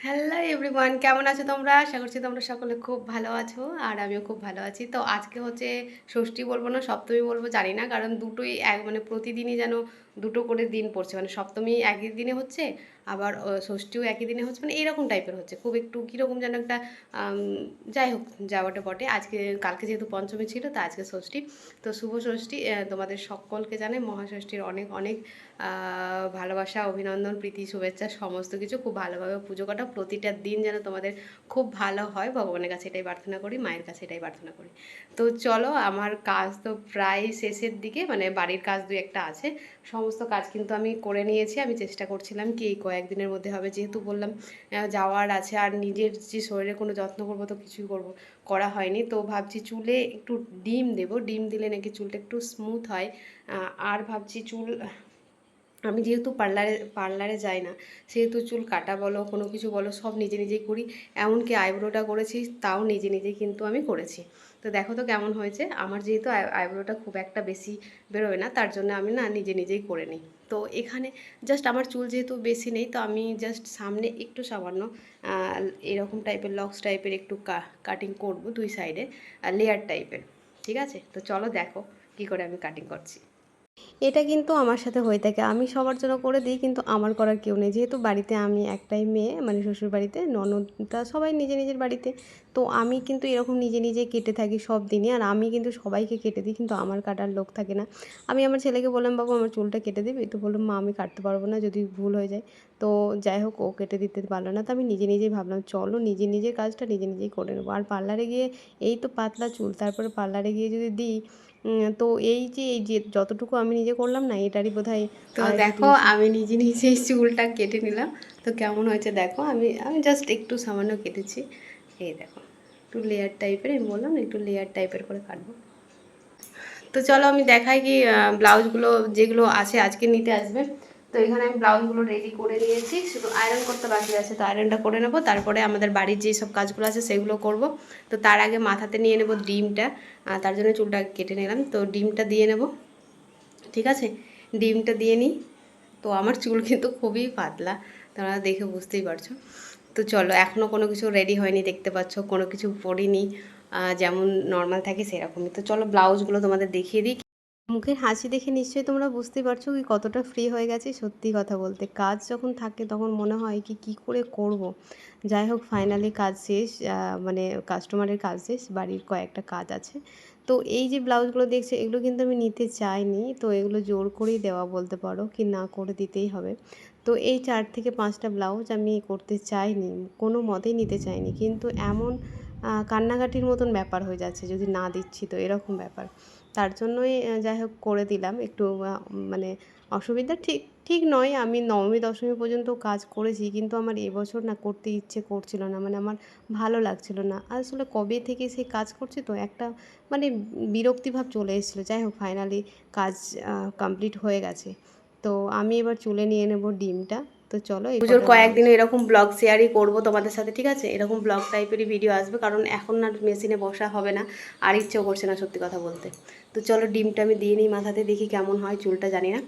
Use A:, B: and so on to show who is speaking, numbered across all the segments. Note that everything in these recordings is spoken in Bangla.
A: হ্যালো এভরিওয়ান, কেমন আছো তোমরা? আশা করছি তোমরা সকলে খুব ভালো আছো আর আমিও খুব ভালো আছি। তো আজকে হচ্ছে ষষ্ঠী বলবো না সপ্তমী বলবো জানি না, কারণ দুটোই এক মানে প্রতিদিনই যেন দুটো করে দিন পড়ছে, মানে সপ্তমী একই দিনে হচ্ছে, আবার ষষ্ঠীও একই দিনে হচ্ছে, মানে এইরকম টাইপের হচ্ছে, খুব একটু কীরকম যেন একটা আম, যাই হোক যাওয়াটা বটে। আজকে কালকে যেহেতু পঞ্চমী ছিল তো আজকে ষষ্ঠী। তো শুভ ষষ্ঠী, তোমাদের সকলকে জানাই মহাষষ্ঠীর অনেক অনেক ভালোবাসা, অভিনন্দন, প্রীতি, শুভেচ্ছা, সমস্ত কিছু। খুব ভালোভাবে পুজো কাটাও, প্রতিটা দিন যেন তোমাদের খুব ভালো হয়, ভগবানের কাছে এটাই প্রার্থনা করি, মায়ের কাছে এটাই প্রার্থনা করি। তো চলো, আমার কাজ তো প্রায় শেষের দিকে, মানে বাড়ির কাজ দুই একটা আছে, সমস্ত কাজ কিন্তু আমি করে নিয়েছি। আমি চেষ্টা করছিলাম কি এই কয়েকদিনের মধ্যে হবে, যেহেতু বললাম যাওয়ার আছে, আর নিজের যে শরীরে কোনো যত্ন করবো তো কিছুই করা হয়নি। তো ভাবছি চুলে একটু ডিম দেবো, ডিম দিলে নাকি চুলটা একটু স্মুথ হয়। আর ভাবছি চুল, আমি যেহেতু পার্লারে যাই না, সেহেতু চুল কাটা বলো কোনো কিছু বলো সব নিজে নিজেই করি। এমনকি আইব্রোটা করেছি, তাও নিজে নিজেই কিন্তু আমি করেছি। তো দেখো তো কেমন হয়েছে। আমার যেহেতু আইব্রোটা খুব একটা বেশি বেরোয় না, তার জন্য আমি না নিজে নিজেই করে নিই। তো এখানে জাস্ট আমার চুল যেহেতু বেশি নেই, তো আমি জাস্ট সামনে একটু সামান্য এরকম টাইপের লক্স টাইপের একটু কাটিং করব দুই সাইডে, লেয়ার টাইপের। ঠিক আছে, তো চলো দেখো কী করে আমি কাটিং করছি। এটা কিন্তু আমার সাথে হয়ে থাকে, আমি সবার জন্য করে দিই কিন্তু আমার করার কেউ নেই। যেহেতু বাড়িতে আমি একটাই মেয়ে, মানে শ্বশুর বাড়িতে, ননদটা সবাই নিজের নিজের বাড়িতে, তো আমি কিন্তু এরকম নিজে নিজে কেটে থাকি সব দিনই। আর আমি কিন্তু সবাইকে কেটে দিই, কিন্তু আমার কাটার লোক থাকে না। আমি আমার ছেলেকে বললাম, বাবু আমার চুলটা কেটে দিবি? তো বললাম, মা আমি কাটতে পারবো না, যদি ভুল হয়ে যায়। তো যাই হোক, ও কেটে দিতে পারলো না, তো আমি নিজে নিজেই ভাবলাম চলো নিজে নিজের কাজটা নিজে নিজেই করে নেবো। আর পার্লারে গিয়ে এই তো পাতলা চুল, তারপরে পার্লারে গিয়ে যদি দিই, তো এই যে যতটুকু আমি নিজে করলাম না, এটারই বোধহয় তো দেখো আমি নিজে নিজেই চুলটা কেটে নিলাম। তো কেমন হয়েছে দেখো, আমি আমি জাস্ট একটু সামান্য কেটেছি। এই দেখো, একটু লেয়ার টাইপের, আমি বললাম না একটু লেয়ার টাইপের করে কাটবো। তো চলো আমি দেখাই কি ব্লাউজগুলো যেগুলো আছে আজকে নিতে আসবে। তো এখানে আমি ব্লাউজগুলো রেডি করে নিয়েছি, শুধু আয়রন করতে বাকি আছে, তো আয়রনটা করে নেবো, তারপরে আমাদের বাড়ির যেই সব কাজগুলো আছে সেগুলো করব। তো তার আগে মাথাতে নিয়ে নেব ডিমটা, তার জন্য চুলটা কেটে নিলাম। তো ডিমটা দিয়ে নেব, ঠিক আছে, ডিমটা দিয়ে নিই। তো আমার চুল কিন্তু খুবই পাতলা, তোমরা দেখে বুঝতেই পারছো। তো চলো, এখনও কোনো কিছু রেডি হয়নি, দেখতে পাচ্ছ কোনো কিছু পরিনি, যেমন নর্মাল থাকে সেরকমই। তো চলো ব্লাউজগুলো তোমাদের দেখিয়ে দিই। মুখের হাসি দেখে নিশ্চয়ই তোমরা বুঝতে পারছো কি কতটা ফ্রি হয়ে গেছি। সত্যি কথা বলতে, কাজ যখন থাকে তখন মনে হয় কি কী করে করব। যাই হোক, ফাইনালি কাজ শেষ, মানে কাস্টমারের কাজ শেষ, বাড়ির কয়েকটা কাজ আছে। তো এই যে ব্লাউজগুলো দেখছো, এগুলো কিন্তু আমি নিতে চাইনি, তো এগুলো জোর করেই দেওয়া বলতে পারো, কি না করে দিতেই হবে। তো এই 4 থেকে 5টা ব্লাউজ আমি করতে চাইনি, কোনো মতেই নিতে চাইনি, কিন্তু এমন কান্নাকাটির মতন ব্যাপার হয়ে যাচ্ছে যদি না দিচ্ছি, তো এরকম ব্যাপার। তার জন্যই যাই হোক করে দিলাম একটু, মানে অসুবিধা ঠিক ঠিক নয়। আমি নবমী দশমী পর্যন্ত কাজ করেছি, কিন্তু আমার এবছর না করতে ইচ্ছে করছিল না, মানে আমার ভালো লাগছিল না। আসলে কবে থেকে সেই কাজ করছি, তো একটা মানে বিরক্তিভাব চলে এসেছিলো। যাই হোক, ফাইনালি কাজ কমপ্লিট হয়ে গেছে। তো আমি এবার চুলে নিয়ে নেব ডিমটা। তো চলো, এই পুজোর কয়েকদিনে এরকম ব্লগ শেয়ারই করব তোমাদের সাথে, ঠিক আছে, এরকম ব্লগ টাইপেরই ভিডিও আসবে, কারণ এখন আর মেশিনে বসা হবে না, আর ইচ্ছেও করছে না সত্যি কথা বলতে। তো চলো ডিমটা আমি দিয়ে নিই মাথাতে, দেখি কেমন হয় চুলটা, জানি না।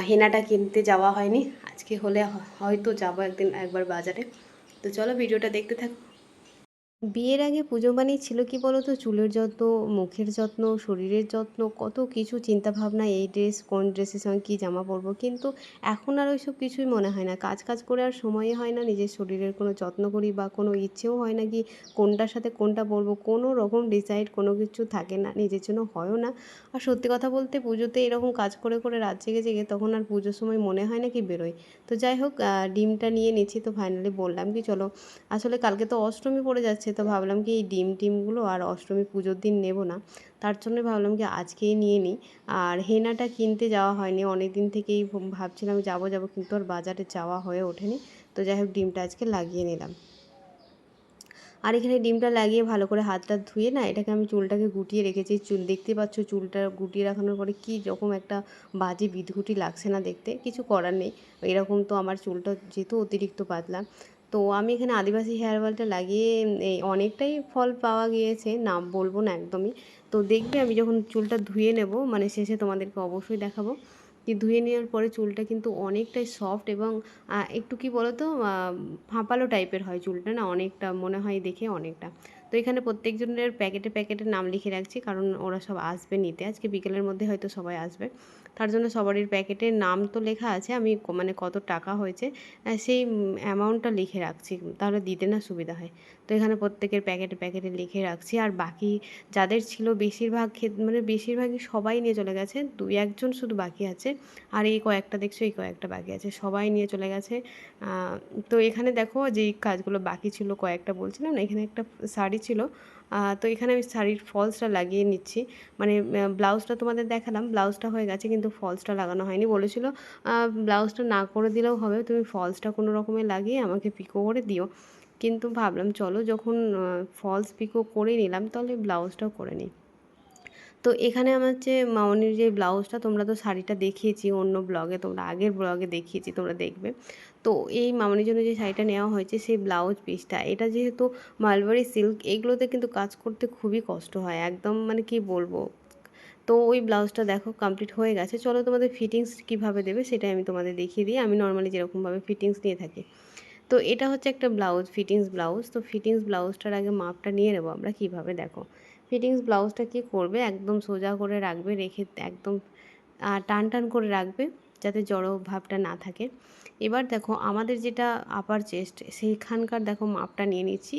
A: হেনাটা কিনতে যাওয়া হয়নি, আজকে হলে হয়তো যাবো একবার বাজারে। তো চলো ভিডিওটা দেখতে থাকো। বিয়ের আগে পুজো মানেই ছিল কি বলো তো, চুলের যত্ন, মুখের যত্ন, শরীরের যত্ন, কত কিছু চিন্তাভাবনা, এই ড্রেস কোন ড্রেসের সঙ্গে কী জামা পরবো। কিন্তু এখন আর ওইসব কিছুই মনে হয় না, কাজ কাজ করে আর সময়ই হয় না নিজের শরীরের কোনো যত্ন করি, বা কোনো ইচ্ছেও হয় না কি কোনটার সাথে কোনটা পরবো, কোনো রকম ডিসাইড কোনো কিছু থাকে না, নিজের জন্য হয়ও না। আর সত্যি কথা বলতে, পুজোতে এরকম কাজ করে করে রাত জেগে জেগে তখন আর পুজোর সময় মনে হয় না কি বেরোয়। তো যাই হোক, ডিমটা নিয়ে নিচ্ছি। তো ফাইনালি বললাম কি চলো, আসলে কালকে তো অষ্টমী পড়ে যাচ্ছে, তো ভাবলাম কি এই ডিমগুলো আর অষ্টমী পুজোর দিন নেব না, তার জন্য ভাবলাম কি আজকেই নিয়ে নিই। আর হেনাটা কিনতে যাওয়া হয়নি, অনেক দিন থেকেই ভাবছিলাম যাবো কিন্তু আর বাজারে যাওয়া হয়ে ওঠেনি। তো যাই হোক, ডিমটা আজকে লাগিয়ে নিলাম। আর এখানে ডিমটা লাগিয়ে ভালো করে হাতটা ধুয়ে না, এটাকে আমি চুলটাকে গুটিয়ে রেখেছি। চুল দেখতে পাচ্ছ, চুলটা গুটিয়ে রাখানোর পরে কী রকম একটা বাজে বিদঘুটি লাগছে না দেখতে, কিছু করার নেই। এরকম তো আমার চুলটা যেহেতু অতিরিক্ত পাতলা, তো আমি এখানে আদিবাসী হেয়ার অয়েলটা লাগিয়ে এই অনেকটাই ফল পাওয়া গিয়েছে, নাম বলবো না একদমই। তো দেখবে আমি যখন চুলটা ধুয়ে নেব, মানে শেষে তোমাদেরকে অবশ্যই দেখাবো। কি ধুয়ে নেওয়ার পরে চুলটা কিন্তু অনেকটাই সফট এবং একটু কি বলো তো ফাঁপালো টাইপের হয় চুলটা, না অনেকটা মনে হয় দেখে অনেকটা। তো এখানে প্রত্যেকজনের প্যাকেটে প্যাকেটে নাম লিখে রাখছি, কারণ ওরা সব আসবে নিতে, আজকে বিকেলের মধ্যে হয়তো সবাই আসবে। তার জন্য সবারই প্যাকেটের নাম তো লেখা আছে, আমি মানে কত টাকা হয়েছে সেই অ্যামাউন্টটা লিখে রাখছি, তাহলে দিতে না সুবিধা হয়। তো এখানে প্রত্যেকের প্যাকেটে প্যাকেটে লিখে রাখছি। আর বাকি যাদের ছিল বেশিরভাগ মানে বেশিরভাগই সবাই নিয়ে চলে গেছে, 2-1 জন শুধু বাকি আছে। আর এই কয়েকটা দেখছো, এই কয়েকটা বাকি আছে, সবাই নিয়ে চলে গেছে। তো এখানে দেখো যেই কাজগুলো বাকি ছিল কয়েকটা বলছিলাম না, এখানে একটা শাড়ি ছিল, তো এখানে আমি শাড়ির ফলসটা লাগিয়ে নিচ্ছি। মানে ব্লাউজটা তোমাদের দেখালাম, ব্লাউজটা হয়ে গেছে কিন্তু ফলসটা লাগানো হয়নি। বলেছিল ব্লাউজটা না করে দিলেও হবে, তুমি ফলসটা কোনো রকমে লাগিয়ে আমাকে পিকো করে দিও। কিন্তু ভাবলাম চলো যখন ফলস পিকো করে নিলাম তাহলে ব্লাউজটাও করে নিই। তো এখানে আমার যে মামনির যে ব্লাউজটা, তোমরা তো শাড়িটা দেখিয়েছি অন্য ব্লগে, তোমরা আগের ব্লগে দেখিয়েছি, তোমরা দেখবে। তো এই মামনির জন্য যে শাড়িটা নেওয়া হয়েছে সেই ব্লাউজ পিসটা, এটা যেহেতু মালবারি সিল্ক, এগুলোতে কিন্তু কাজ করতে খুবই কষ্ট হয় একদম, মানে কি বলবো। তো ওই ব্লাউজটা দেখো কমপ্লিট হয়ে গেছে। চলো তোমাদের ফিটিংস কীভাবে দেবে সেটাই আমি তোমাদের দেখিয়ে দিই, আমি নর্মালি যেরকমভাবে ফিটিংস নিয়ে থাকি। তো এটা হচ্ছে একটা ব্লাউজ, ফিটিংস ব্লাউজ। তো ফিটিংস ব্লাউজটার আগে মাপটা নিয়ে নেবো আমরা কীভাবে, দেখো। ফিটিংস ব্লাউজটা কী করবে, একদম সোজা করে রাখবে, রেখে একদম টান টান করে রাখবে, যাতে জড়ো ভাবটা না থাকে। এবার দেখো আমাদের যেটা আপার চেস্ট, সেইখানকার দেখো মাপটা নিয়ে নিচ্ছি।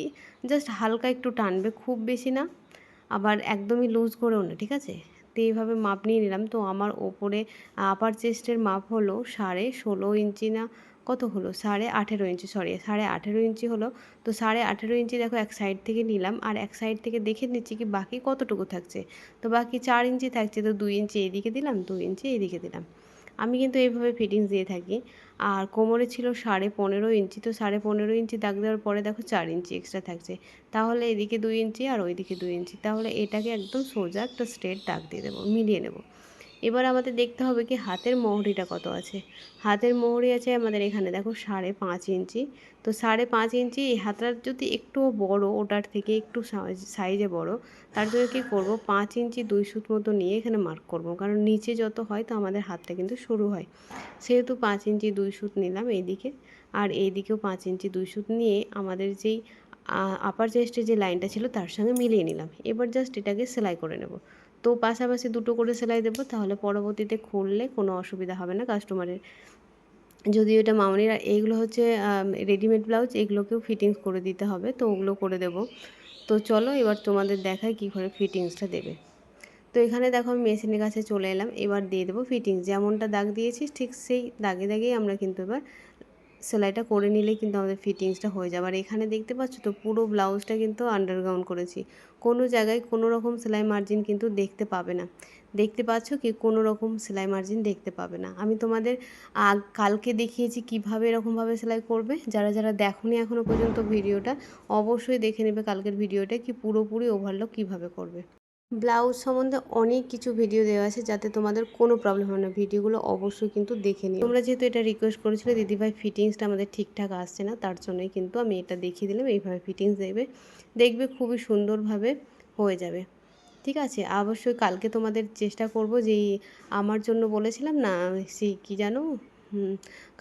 A: জাস্ট হালকা একটু টানবে, খুব বেশি না, আবার একদমই লুজ করেও না, ঠিক আছে। তো এইভাবে মাপ নিয়ে নিলাম। তো আমার ওপরে আপার চেস্টের মাপ হলো 16.5 ইঞ্চি, না কত হলো, 18.5 ইঞ্চি, সরি 18.5 ইঞ্চি হলো। তো 18.5 ইঞ্চি দেখো এক সাইড থেকে নিলাম, আর এক সাইড থেকে দেখে নিচ্ছি কি বাকি কতটুকু থাকছে। তো বাকি 4 ইঞ্চি থাকছে, তো 2 ইঞ্চি এইদিকে দিলাম, 2 ইঞ্চি এইদিকে দিলাম। আমি কিন্তু এইভাবে ফিটিংস দিয়ে থাকি। আর কোমরে ছিল 15.5 ইঞ্চি, তো 15.5 ইঞ্চি দাগ দেওয়ার পরে দেখো 4 ইঞ্চি এক্সট্রা থাকছে। তাহলে এদিকে 2 ইঞ্চি আর ওইদিকে 2 ইঞ্চি, তাহলে এটাকে একদম সোজা একটা স্ট্রেট দাগ দিয়ে দেবো, মিলিয়ে নেব। এবার আমাদের দেখতে হবে কি হাতের মহরিটা কত আছে। হাতের মহরি আছে আমাদের এখানে দেখো 5.5 ইঞ্চি। তো 5.5 ইঞ্চি, এই হাতটা যদি একটু বড়, ওটার থেকে একটু সাইজে বড়, তার জন্য কী করবো, 5 ইঞ্চি 2 সুত মতো নিয়ে এখানে মার্ক করব, কারণ নিচে যত হয় তো আমাদের হাতটা কিন্তু শুরু হয়। সেহেতু 5 ইঞ্চি 2 সুত নিলাম এইদিকে, আর এইদিকেও 5 ইঞ্চি 2 সুত নিয়ে আমাদের যেই আপার চেস্টের যে লাইনটা ছিল তার সঙ্গে মিলিয়ে নিলাম। এবার জাস্ট এটাকে সেলাই করে নেব। তো পাশাপাশি দুটো করে সেলাই দেবো, তাহলে পরবর্তীতে খুললে কোনো অসুবিধা হবে না কাস্টমারের। যদিও এটা মামনির, এইগুলো হচ্ছে রেডিমেড ব্লাউজ, এগুলোকেও ফিটিংস করে দিতে হবে, তো ওগুলো করে দেব। তো চলো এবার তোমাদের দেখাই কী করে ফিটিংসটা দেবে। তো এখানে দেখো আমি মেশিনের কাছে চলে এলাম, এবার দিয়ে দেবো ফিটিংস। যেমনটা দাগ দিয়েছি ঠিক সেই দাগে দাগেই আমরা কিন্তু এবার সেলাইটা করে নিলেই কিন্তু আমাদের ফিটিংসটা হয়ে যাবে। আর এখানে দেখতে পাচ্ছ তো পুরো ব্লাউজটা কিন্তু আন্ডারগ্রাউন্ড করেছি, কোনো জায়গায় কোনো রকম সেলাই মার্জিন কিন্তু দেখতে পাবে না। দেখতে পাচ্ছ কি, কোনো রকম সেলাই মার্জিন দেখতে পাবে না। আমি তোমাদের কালকে দেখিয়েছি কিভাবে এরকমভাবে সেলাই করবে। যারা যারা দেখোনি এখনও পর্যন্ত ভিডিওটা, অবশ্যই দেখে নেবে কালকের ভিডিওটা, কি পুরোপুরি ওভারলক কীভাবে করবে। ব্লাউজ সম্বন্ধে অনেক কিছু ভিডিও দেওয়া আছে, যাতে তোমাদের কোনো প্রবলেম হয় না। ভিডিওগুলো অবশ্যই কিন্তু দেখে নিও। তোমরা যেহেতু এটা রিকোয়েস্ট করেছিলে দিদিভাই ফিটিংসটা আমাদের ঠিকঠাক আসছে না, তার জন্যই কিন্তু আমি এটা দেখিয়ে দিলাম। এইভাবে ফিটিংস দেবে, দেখবে খুবই সুন্দরভাবে হয়ে যাবে। ঠিক আছে, অবশ্যই কালকে তোমাদের চেষ্টা করব, যেই আমার জন্য বলেছিলাম না সেই কী জানো,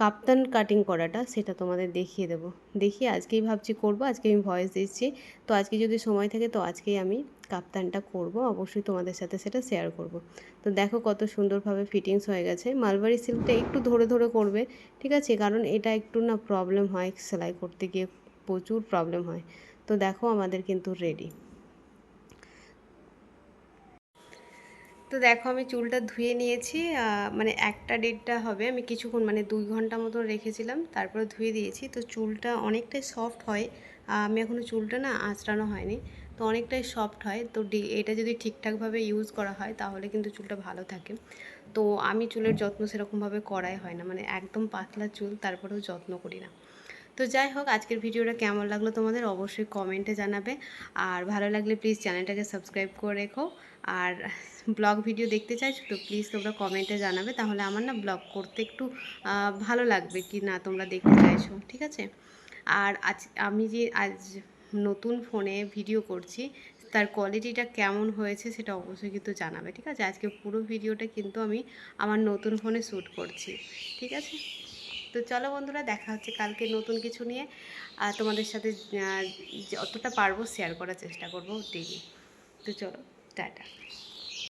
A: কাপ্তান কাটিং করাটা, সেটা তোমাদের দেখিয়ে দেবো। দেখিয়ে আজকেই ভাবছি করব, আজকে আমি ভয়েস দিচ্ছি। তো আজকে যদি সময় থাকে তো আজকেই আমি কাপ্তানটা করব, অবশ্যই তোমাদের সাথে সেটা শেয়ার করব। তো দেখো কত সুন্দরভাবে ফিটিংস হয়ে গেছে। মালবারি সিল্কটা একটু ধরে ধরে করবে, ঠিক আছে, কারণ এটা একটু না প্রবলেম হয় সেলাই করতে গিয়ে, প্রচুর প্রবলেম হয়। তো দেখো আমাদের কিন্তু রেডি। তো দেখো আমি চুলটা ধুয়ে নিয়েছি, মানে 1টা 1.5টা হবে, আমি কিছুক্ষণ মানে 2 ঘন্টা মতো রেখেছিলাম, তারপরে ধুয়ে দিয়েছি। তো চুলটা অনেকটাই সফট হয়, আমি এখনও চুলটা না আঁচড়ানো হয়নি, তো অনেকটাই সফট হয়। তো এটা যদি ঠিকঠাকভাবে ইউজ করা হয় তাহলে কিন্তু চুলটা ভালো থাকে। তো আমি চুলের যত্ন সেরকমভাবে করাই হয় না, মানে একদম পাতলা চুল, তারপরেও যত্ন করি না। তো যাই হোক, আজকের ভিডিওটা কেমন লাগলো তোমাদের অবশ্যই কমেন্টে জানাবে, আর ভালো লাগলে প্লিজ চ্যানেলটাকে সাবস্ক্রাইব করে রেখো। আর ব্লগ ভিডিও দেখতে চাইছো তো প্লিজ তোমরা কমেন্টে জানাবে, তাহলে আমার না ব্লগ করতে একটু ভালো লাগবে কি না তোমরা দেখতে চাইছো, ঠিক আছে। আর আমি যে আজ নতুন ফোনে ভিডিও করছি, তার কোয়ালিটিটা কেমন হয়েছে সেটা অবশ্যই কিন্তু জানাবে, ঠিক আছে? আজকে পুরো ভিডিওটা কিন্তু আমি আমার নতুন ফোনে শ্যুট করছি, ঠিক আছে? তো চলো বন্ধুরা, দেখা হচ্ছে কালকে নতুন কিছু নিয়ে। আর তোমাদের সাথে যতটা পারবো শেয়ার করার চেষ্টা করবো ডেইলি। তো চলো, টাটা।